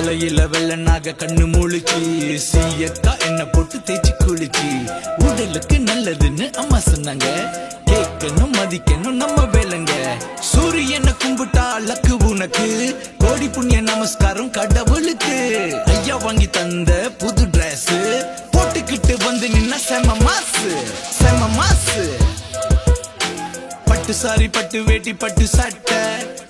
தலையில வெள்ளனாக கண்ணு முழிச்சு சீயக்கா என்ன போட்டு தேய்ச்சி குளிச்சு உடலுக்கு நல்லதுன்னு அம்மா சொன்னாங்க. கேட்கணும் மதிக்கணும் நம்ம வேலைங்க. சூரியனை கும்பிட்டா லக்கு உனக்கு, கோடி புண்ணிய நமஸ்காரம் கடவுளுக்கு. ஐயா வாங்கி தந்த புது டிரெஸ் போட்டுக்கிட்டு வந்து நின்ன செம மாசு செம மாசு. பட்டு சாரி பட்டு வேட்டி பட்டு சட்டை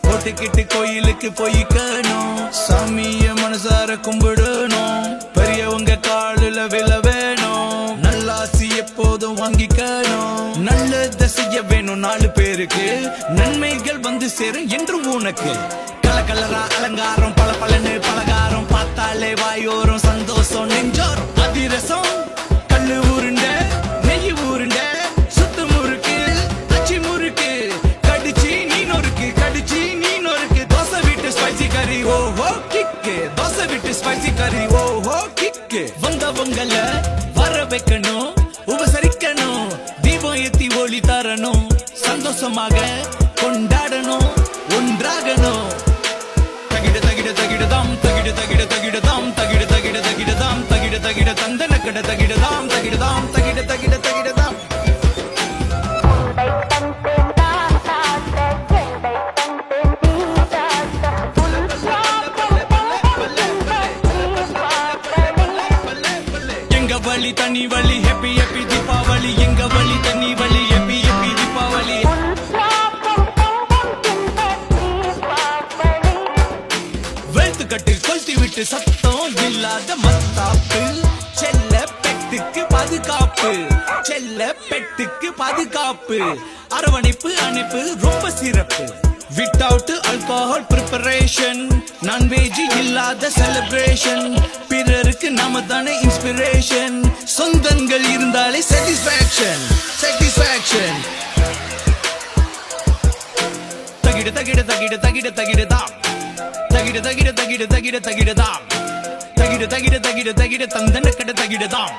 போட்டுக்கிட்டு கோயிலுக்கு போய்க்கணும். சாமிய மனசார கும்பிடணும். பெரியவங்க காலில விழ வேணும். நல்லாசி எப்போதும் வாங்கிக்கணும். நல்லத செய்ய வேணும் 4 பேருக்கு. நன்மைகள் வந்து சேரும் என்று உனக்கு. கல கலரா அலங்காரம் பல பலன்னு பலகாரம் பார்த்தாலே வாயோரம் சந்தோஷம் நெஞ்சோரம். அதிரசம் கல்லு உருண்ட நெய் உருண்ட சுத்து முறுக்கு அச்சி முறுக்கு கடிச்சு நீ நொறுக்கு கடிச்சு நீ நொறுக்கு. தோசை விட்டு ஸ்பைசி கறி ஓஹோ கிக்கு. தோசை விட்டு ஸ்பைசி கறி ஓஹோ கிக்கு. வந்தவங்கள வர வைக்கணும் உபசரிக்கணும். தீபம் ஏத்தி ஒளி தரணும். சந்தோஷமாக கொண்டாடணும் ஒன்றாகணும். தகிட தகிட தகிடதாம் தகிட தகிட தகிடதாம் தகிட தகிட தகிடதாம் தகிட தகிட தந்தன கட தகிடதாம் தகிடதாம் தகிட தகிட தகிடதாம். எங்க வழி தனி வழி ஹெப்பி ஹெப்பி தீபாவளி. எங்க வழி தனி வழி ஹெப்பி ஹெப்பி தீபாவளி. வெளுத்துக்கட்டில் கொளுத்தி விட்டு சத்தம் இல்லாத மத்தாப்பு. செல்ல பெட்டுக்கு பாதுகாப்பு செல்ல பெட்டுக்கு பாதுகாப்பு. அரவணைப்பு அணைப்பு ரொம்ப சிறப்பு. வித்தவுட் ஆல்கஹால் பிரிப்பரேஷன் நான்வெஜ் இல்லாத செலிப்ரேஷன். பிறருக்கு நாம தானே இன்ஸ்பிரேஷன். சொந்தங்கள் இருந்தாலே சாட்டிஸ்ஃபேக்ஷன் சாட்டிஸ்ஃபேக்ஷன். தகிட தகிட தகிட தகிட தகிடதாம் தகிட தகிட தகிட தகிட தகிடதாம் தகிட தகிட தகிட தகிட தந்தன கட தகிடதாம்.